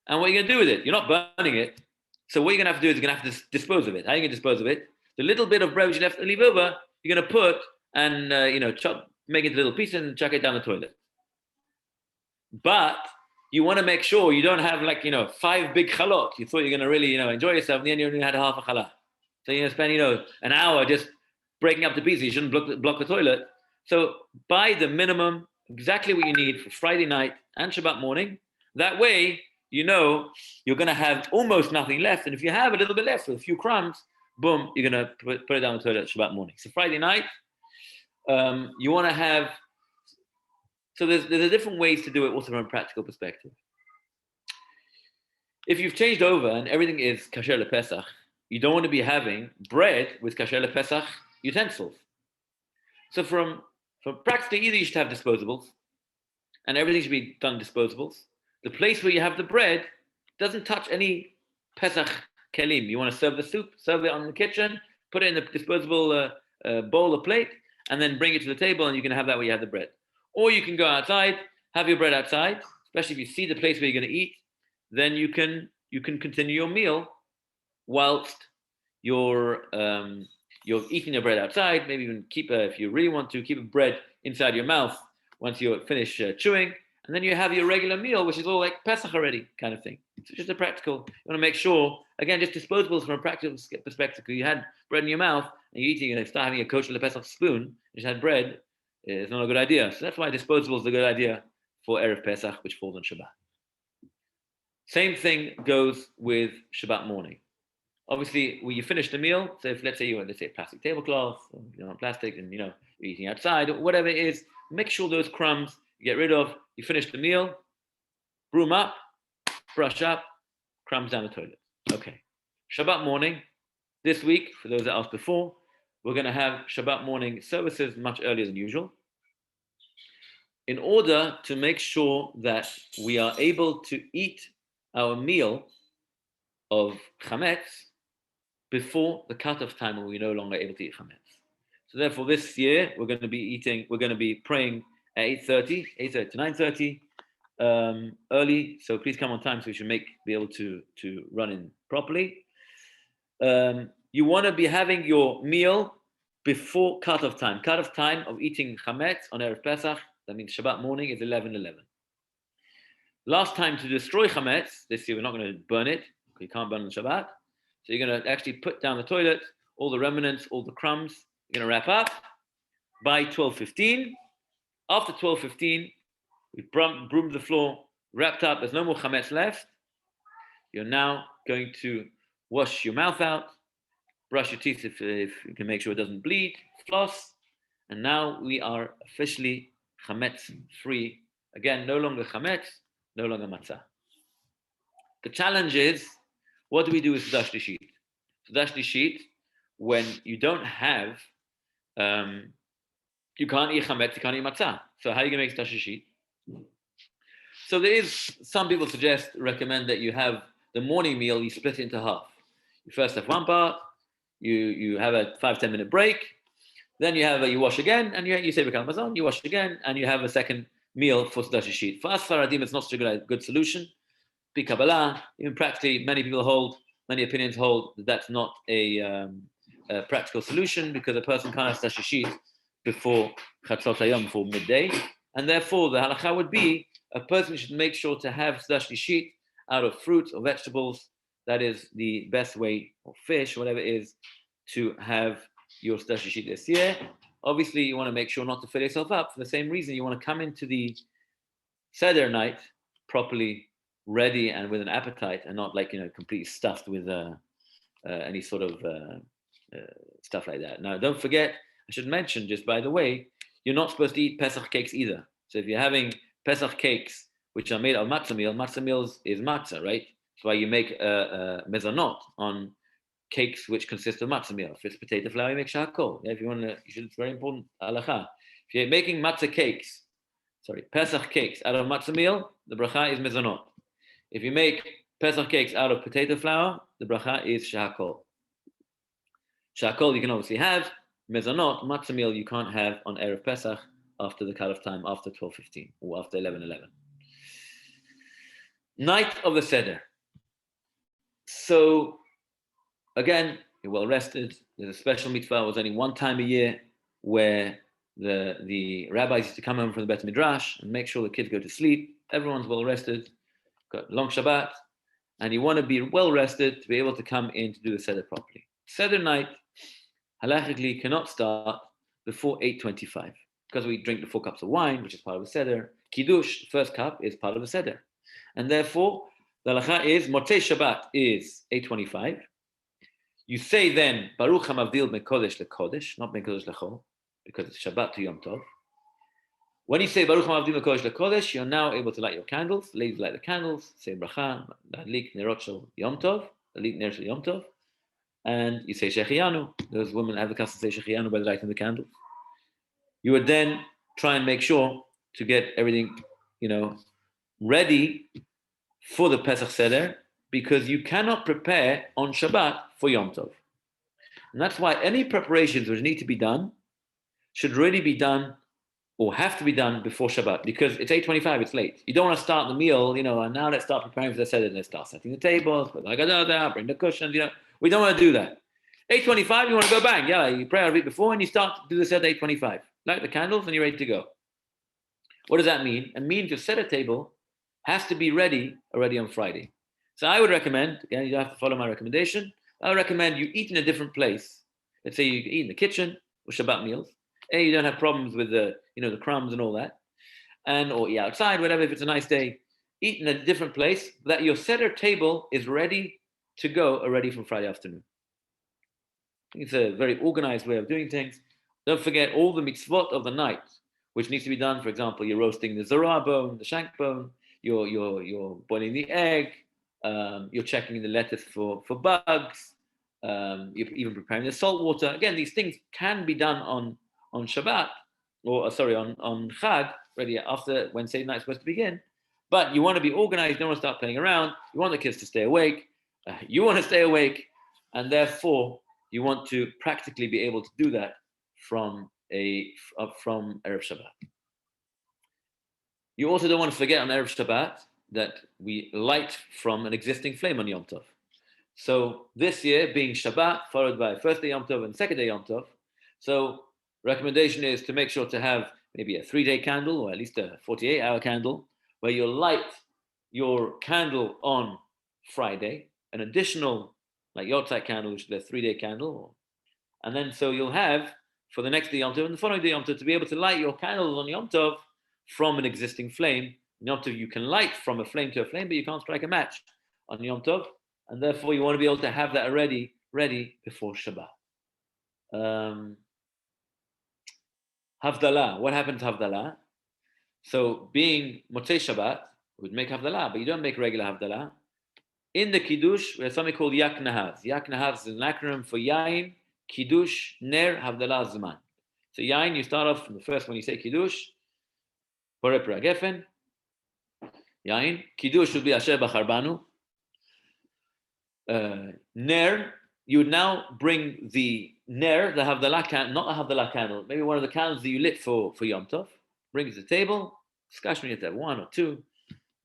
and what are you going to do with it? You're not burning it. So what you're going to have to do is you're going to have to dispose of it. How are you going to dispose of it? The little bit of bread which you leave over, you're going to put and make it into little pieces and chuck it down the toilet. But you want to make sure you don't have 5 big chalot. You thought you're going to really enjoy yourself, and then you only had half a challah. So you're going to spend an hour just breaking up the pieces. You shouldn't block the toilet. So buy the minimum, exactly what you need for Friday night and Shabbat morning. That way, you're going to have almost nothing left. And if you have a little bit left with a few crumbs, boom, you're going to put it down the toilet Shabbat morning. So Friday night, you want to have, so there's different ways to do it also from a practical perspective. If you've changed over and everything is kasher lePesach, you don't want to be having bread with kasher lePesach utensils. So from practically, either you should have disposables, and everything should be done disposables. The place where you have the bread doesn't touch any Pesach kelim. You want to serve the soup, serve it on the kitchen, put it in the disposable bowl or plate, and then bring it to the table, and you can have that where you have the bread. Or you can go outside, have your bread outside, especially if you see the place where you're going to eat, then you can continue your meal whilst you're eating your bread outside. Maybe even if you really want to, keep a bread inside your mouth once you finish chewing, and then you have your regular meal, which is all like Pesach already kind of thing. So just a practical, you want to make sure, again, just disposables from a practical perspective. You had bread in your mouth and you're eating, and if you start having a kosher Pesach spoon, you just had bread, it's not a good idea. So that's why disposables is a good idea for Erev Pesach, which falls on Shabbat. Same thing goes with Shabbat morning. Obviously, when you finish the meal, so if let's say a plastic tablecloth, or not plastic, and you're eating outside, or whatever it is, make sure those crumbs you get rid of. You finish the meal, broom up, brush up, crumbs down the toilet. Okay. Shabbat morning, this week, for those that asked before, we're going to have Shabbat morning services much earlier than usual, in order to make sure that we are able to eat our meal of chametz before the cutoff time when we're no longer able to eat chametz. So therefore, this year we're going to be praying at 8:30 to 9:30 early. So please come on time so we should be able to run in properly. You want to be having your meal before cutoff time. Cutoff time of eating chametz on Erev Pesach, that means Shabbat morning, is 11:11. Last time to destroy chametz, this year we're not going to burn it. You can't burn on Shabbat. So you're going to actually put down the toilet, all the remnants, all the crumbs. You're going to wrap up by 12:15. After 12:15, we've broomed the floor, wrapped up. There's no more chametz left. You're now going to wash your mouth out, brush your teeth if you can make sure it doesn't bleed, floss, and now we are officially chametz free. Again, no longer chametz, no longer matzah. The challenge is, what do we do with Seudah Shlishit? Seudah Shlishit, when you don't have, you can't eat chametz, you can't eat matzah. So how are you going to make shtashishit? So there is, some people recommend that you have the morning meal, you split it into half. You first have one part, you have a 5-10 minute break, then you wash again, and you say B'kal Mazon, you wash again, and you have a second meal for shtashishit. For us Faradim, it's not such a good solution. Big Kabbalah, even practically, many opinions hold that that's not a practical solution, because a person can't have shtashishit before Chatzot Hayom, before midday, and therefore the halakha would be a person should make sure to have shtashishit out of fruits or vegetables. That is the best way, or fish, whatever it is, to have your shtashishit this year. Obviously, you want to make sure not to fill yourself up. For the same reason, you want to come into the Seder night properly ready and with an appetite, and not completely stuffed with any sort of stuff like that. Now, don't forget, I should mention, just by the way, you're not supposed to eat Pesach cakes either. So if you're having Pesach cakes, which are made of matzah meal is matzah, right? That's why you make a mezanot on cakes which consist of matzah meal. If it's potato flour, you make shahakol. Yeah, if you want to, it's very important halacha. If you're making Pesach cakes out of matzah meal, the bracha is mezanot. If you make Pesach cakes out of potato flour, the bracha is shahakol. Shahakol you can obviously have. Mezanot, matzah meal, you can't have on Erev Pesach after the cut-off time, after 12:15 or after 11:11. Night of the Seder. So, again, you're well rested. There's a special mitzvah. It was only one time a year where the rabbis used to come home from the Bet Midrash and make sure the kids go to sleep. Everyone's well rested, got long Shabbat, and you want to be well rested to be able to come in to do the Seder properly. Seder night, halachically, cannot start before 8:25 because we drink the 4 cups of wine, which is part of the Seder. Kiddush, the first cup, is part of the Seder. And therefore, the halacha is, Motzei Shabbat is 8:25. You say then, Baruch HaMavdil Mekodesh LeKodesh, not Mekodesh LeChol, because it's Shabbat to Yom Tov. When you say Baruch HaMavdil Mekodesh LeKodesh, you're now able to light your candles. Ladies light the candles, say Bracha, Ladlik Nerot Shel Yom Tov, Ladlik Ner Shel Yom Tov, and you say Shechianu. Those women have the custom to say Shechianu by lighting the candles. You would then try and make sure to get everything, ready for the Pesach Seder, because you cannot prepare on Shabbat for Yom Tov. And that's why any preparations which need to be done should really be done or have to be done before Shabbat, because it's 8:25, it's late. You don't want to start the meal, and now let's start preparing for the Seder, let's start setting the tables, put the Haggadah, bring the cushions, we don't want to do that. 8:25, you want to go bang, you pray a bit before and you start to do the Seder 8:25. Light the candles and you're ready to go. What does that mean? It means your Seder table has to be ready already on Friday. So I would recommend, again, you don't have to follow my recommendation, I would recommend you eat in a different place. Let's say you eat in the kitchen with Shabbat meals. You don't have problems with the crumbs and all that. Or eat outside, whatever, if it's a nice day. Eat in a different place, that your Seder table is ready to go already from Friday afternoon. It's a very organized way of doing things. Don't forget all the mitzvot of the night, which needs to be done. For example, you're roasting the zarah bone, the shank bone, you're boiling the egg, you're checking the lettuce for bugs, you're even preparing the salt water. Again, these things can be done on Shabbat, on Chag, ready after Wednesday night is supposed to begin. But you want to be organized, you don't want to start playing around, you want the kids to stay awake, you want to stay awake, and therefore you want to practically be able to do that from Erev Shabbat. You also don't want to forget on Erev Shabbat that we light from an existing flame on Yom Tov. So this year being Shabbat, followed by first day Yom Tov and second day Yom Tov. So recommendation is to make sure to have maybe a 3-day candle, or at least a 48-hour candle, where you light your candle on Friday, an additional like Yotzai candle, which is a 3-day candle. And then so you'll have for the next day Yom Tov and the following day Yom Tov to be able to light your candles on Yom Tov from an existing flame. On Yom Tov you can light from a flame to a flame, but you can't strike a match on Yom Tov, and therefore you want to be able to have that ready before Shabbat. Havdalah. What happened to Havdalah? So being Motzei Shabbat, we would make Havdalah, but you don't make regular Havdalah. In the Kiddush, there's something called Yak Nahaz. Yak Nahaz is an acronym for Yain, Kiddush, Ner, Havdalah, Zman. So Yain, you start off from the first one you say Kiddush, Pore Gefen, Yain. Kiddush would be Asher Bacharbanu. Ner, you would now bring the Ner, the Havdalah candle, not the Havdalah candle, maybe one of the candles that you lit for Yom Tov, bring it to the table. Discussion, you have to have one or two,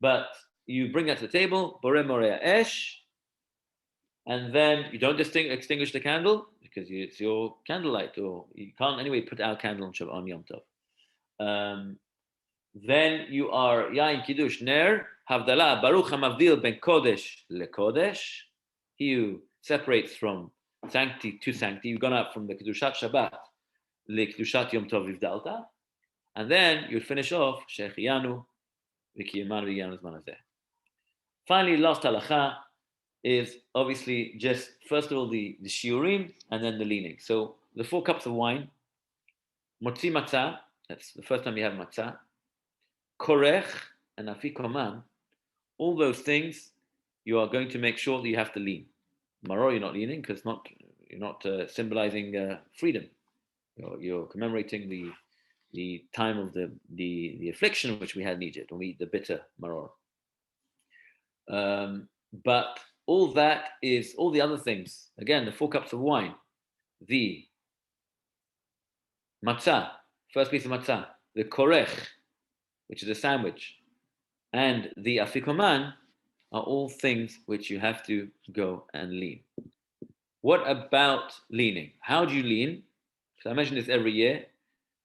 but you bring that to the table, Bore Morea Esh, and then you don't extinguish the candle because it's your candlelight, or you can't anyway put out candle on Yom Tov. Then you are Yain Kiddush Ner Havdalah Baruch Hamavdil Ben Kodesh LeKodesh. He who separates from sanctity to sanctity. You've gone out from the Kedushat Shabbat LeKedushat Yom Tov Vivdalta, and then you finish off Shechiyanu V'Kiyamanu V'Yanu Zman Hazeh. Finally, last halacha is obviously just first of all the shiurim and then the leaning. So the 4 cups of wine, motzi matzah, that's the first time you have matzah, korech and afikoman, all those things you are going to make sure that you have to lean. Maror, you're not leaning because you're not symbolizing freedom. You're commemorating the time of the affliction which we had in Egypt when we eat the bitter maror. But all that is all the other things. Again, the 4 cups of wine, the matzah, first piece of matzah, the korech, which is a sandwich, and the afikoman are all things which you have to go and lean. What about leaning? How do you lean? So I mention this every year.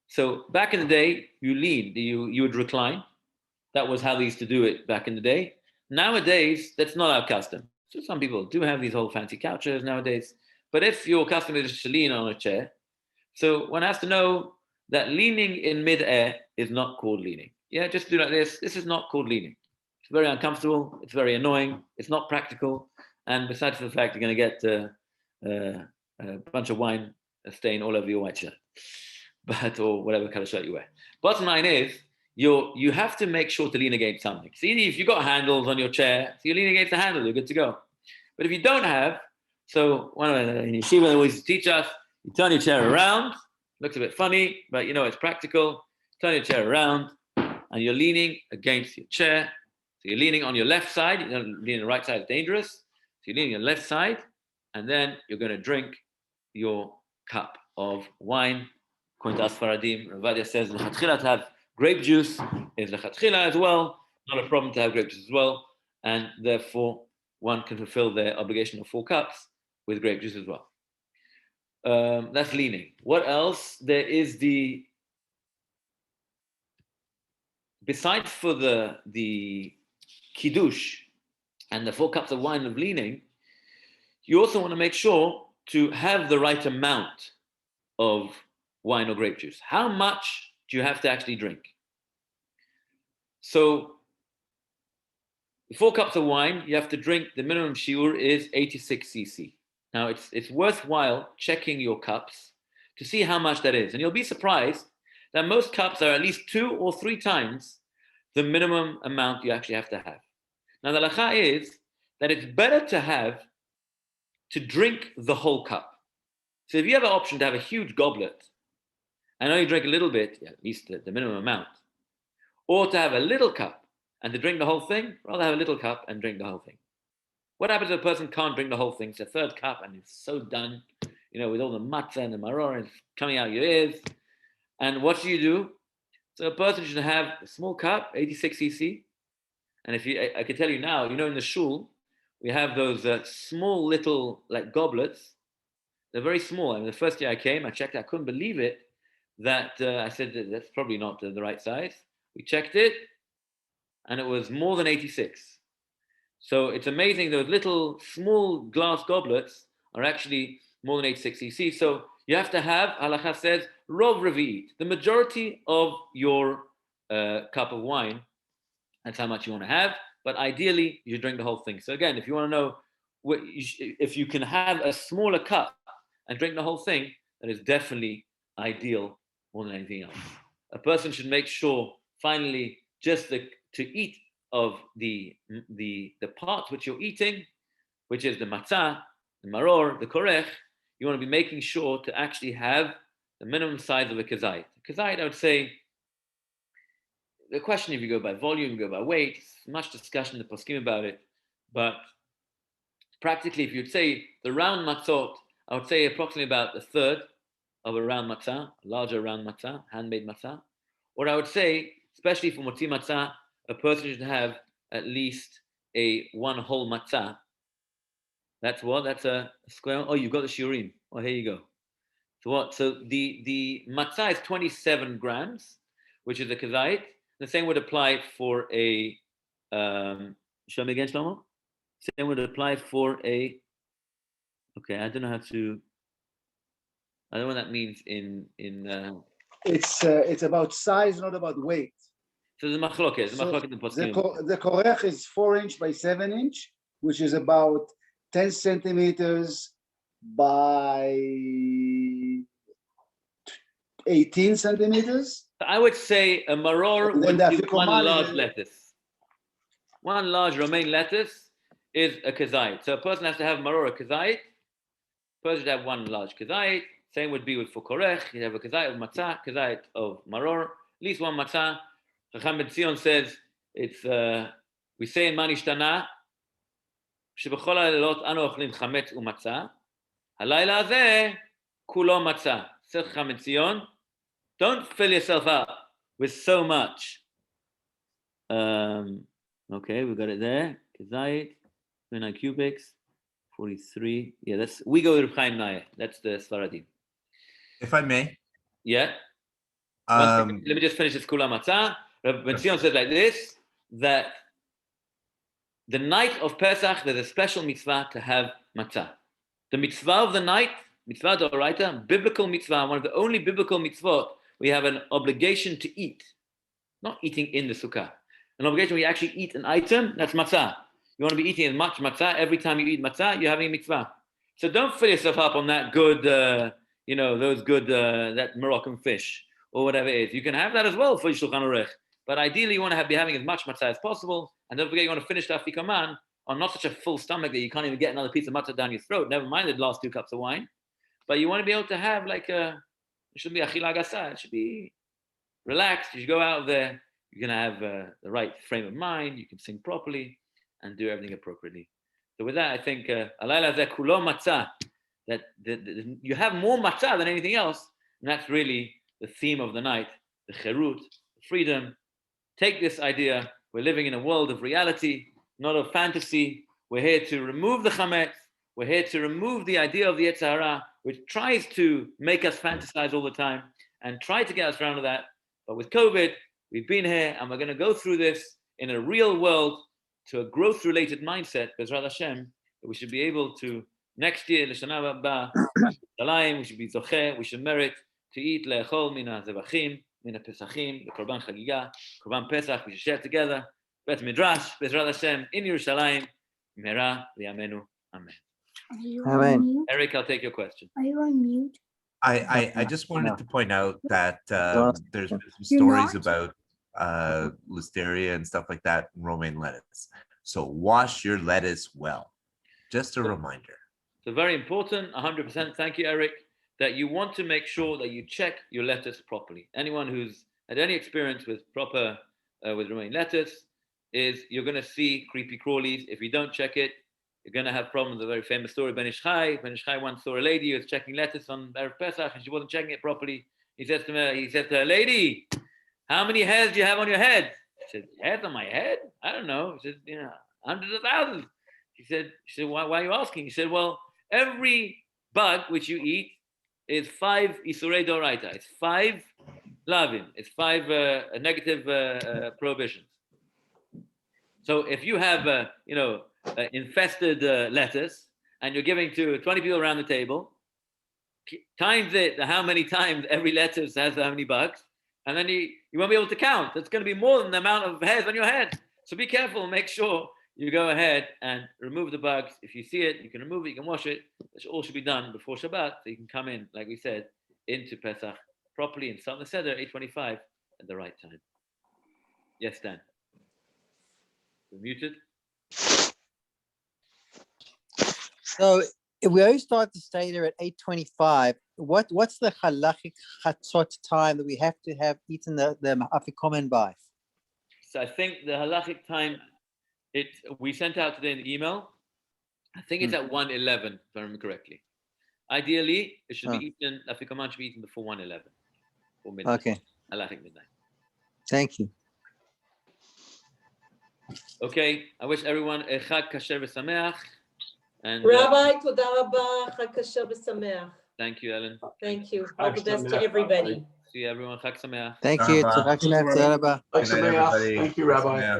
So back in the day, you lean, you would recline. That was how they used to do it back in the day. Nowadays, that's not our custom. So some people do have these whole fancy couches nowadays. But if your custom is to lean on a chair, so one has to know that leaning in mid-air is not called leaning. Yeah, just do like this. This is not called leaning. It's very uncomfortable. It's very annoying. It's not practical. And besides the fact you're going to get a bunch of wine stain all over your white shirt, or whatever color shirt you wear. Bottom line is, you have to make sure to lean against something. See, if you've got handles on your chair, so you lean against the handle, you're good to go. But if you don't have, so one of the in yeshiva they always teach us, you turn your chair around, looks a bit funny, but you know it's practical. Turn your chair around, and you're leaning against your chair. So you're leaning on your left side. You don't lean on the right side, it's dangerous. So you're leaning on the left side, and then you're going to drink your cup of wine. According to Asfaradim, Ravadia says lechatchila to have grape juice is lechatchila as well. Not a problem to have grape juice as well, and therefore one can fulfill their obligation of 4 cups with grape juice as well. That's leaning. What else? There is besides for the kiddush and the 4 cups of wine of leaning, you also want to make sure to have the right amount of wine or grape juice. How much do you have to actually drink? So 4 cups of wine, you have to drink, the minimum shiur is 86 cc. Now it's worthwhile checking your cups to see how much that is. And you'll be surprised that most cups are at least 2 or 3 times the minimum amount you actually have to have. Now the halacha is that it's better to drink the whole cup. So if you have an option to have a huge goblet, and only drink a little bit, at least the minimum amount, or to have a little cup and to drink the whole thing, rather have a little cup and drink the whole thing. What happens if a person can't drink the whole thing? It's a 3rd cup and it's so done, with all the matzah and the maror and it's coming out your ears. And what do you do? So a person should have a small cup, 86 cc. And I can tell you now, in the shul, we have those small little like goblets. They're very small. I mean, the first year I came, I checked, I couldn't believe it. That I said that's probably not the right size. We checked it, and it was more than 86. So it's amazing. Those little small glass goblets are actually more than 86 cc. So you have to have, halacha says, rov revi'it, the majority of your cup of wine. That's how much you want to have. But ideally, you should drink the whole thing. So again, if you want to know if you can have a smaller cup and drink the whole thing, that is definitely ideal more than anything else. A person should make sure, finally, just to eat of the parts which you're eating, which is the matzah, the maror, the korech, you want to be making sure to actually have the minimum size of a kazait. Kazait, I would say, the question if you go by volume, you go by weight, much discussion in the poskim about it, but practically, if you'd say the round matzot, I would say approximately about a third of a round matzah, a larger round matzah, handmade matzah. Or I would say, especially for motzi matzah, a person should have at least a one whole matzah. That's what? That's a square. Oh, you've got the shiurim. Oh, here you go. So what? So the matzah is 27 grams, which is a kazait. The same would apply for a. Show me again, Shlomo. Same would apply for a. Okay, I don't know how to. I don't know what that means in. It's about size, not about weight. So the machlokes, So in poskim. the korech is 4-inch by 7-inch, which is about 10 centimeters by 18 centimeters. So I would say a maror And then would the be one afikoman large is- lettuce. One large romaine lettuce is a kazait. So a person has to have maror a kazait. Person should have one large kazait. Same would be with for korech. You have a kazait of matzah, kazait of maror, at least one matzah. Chacham Ben Zion says it's we say in Manishtana שבכל הלילות אנו אוכלים חמץ ומצה. הלילה הזה כולו מצה. says Chacham Ben Zion, don't fill yourself up with so much. Okay, we got it there. Kazait, 29 cubics, 43. Yeah, we go with Reb Chaim Naya. That's the Sfaradim. If I may, Yeah. Let um, me just finish this Kula Matzah. Reb Ben Zion says like this, that the night of Pesach, there's a special mitzvah to have matzah. The mitzvah of the night, mitzvah d'oraita, biblical mitzvah, one of the only biblical mitzvot, we have an obligation to eat. Not eating in the sukkah. An obligation where you actually eat an item, that's matzah. You want to be eating as much matzah. Every time you eat matzah, you're having a mitzvah. So don't fill yourself up on that good, those good, that Moroccan fish or whatever it is. You can have that as well for your Shulchan Aruch. But ideally, you want to be having as much matzah as possible. And don't forget, you want to finish the afikoman on not such a full stomach that you can't even get another piece of matzah down your throat. Never mind the last 2 cups of wine. But you want to be able to have it shouldn't be achila gasa. It should be relaxed. You should go out there. You're going to have the right frame of mind. You can sing properly and do everything appropriately. So with that, I think alayla zeh kulo matzah, that you have more matzah than anything else. And that's really the theme of the night, the cherut, freedom. Take this idea. We're living in a world of reality, not of fantasy. We're here to remove the chametz. We're here to remove the idea of the Yetzer Hara, which tries to make us fantasize all the time and try to get us around to that. But with COVID, we've been here and we're going to go through this in a real world to a growth-related mindset, Bezrat Hashem, that we should be able to, next year, L'Shana Haba, we should be zocheh, we should merit to eat le'echol mina zevachim, mina pesachim, the Korban Chagiga, Korban Pesach, we should share together, Bet Midrash, Bezrat Hashem, in Yerushalayim, Mera V'Yamenu, Amen. Amen. Eric, I'll take your question. Are you on mute? I just wanted No. to point out that there's been some You're stories not? about listeria and stuff like that in romaine lettuce. So wash your lettuce well. Just a reminder. So very important, 100%. Thank you, Eric, that you want to make sure that you check your lettuce properly. Anyone who's had any experience with proper, with romaine lettuce, is you're going to see creepy crawlies. If you don't check it, you're going to have problems. A very famous story, Ben Ish Chai. Ben Ish Chai once saw a lady who was checking lettuce on Erev Pesach, and she wasn't checking it properly. He said to her, lady, how many hairs do you have on your head? She said, hairs on my head? I don't know. She said, hundreds of thousands. She said, why are you asking? He said, well, every bug which you eat is 5 isurei doraita. It's 5 lavim. It's 5 negative prohibitions. So if you have, infested lettuce and you're giving to 20 people around the table, times it how many times every lettuce has how many bugs, and then you won't be able to count. It's going to be more than the amount of hairs on your head. So be careful. Make sure you go ahead and remove the bugs. If you see it, you can remove it. You can wash it. This all should be done before Shabbat, so you can come in, like we said, into Pesach properly and start the Seder 8:25 at the right time. Yes, Dan. You're muted. So We always start the Seder at 8:25. What's the halachic chatzot time that we have to have eaten the afikomen by? So I think the halachic time, we sent out today in the email. I think it's at 1:11, if I remember correctly. Ideally, it should be eaten. Afikoman should be eaten before 1:11 or midnight. Okay. Halachic midnight. Thank you. Okay. I wish everyone a Chag Kasher v'Sameach. And Rabbi, toda rabba, Chag Kasher v'Sameach. thank you, Ellen. Thank you. All the best to everybody. See you, everyone. Chag Sameach. Thank you. Rabbi. Tzedakah, Tzedakah. Good night, everybody. Thank you, Rabbi. Yeah.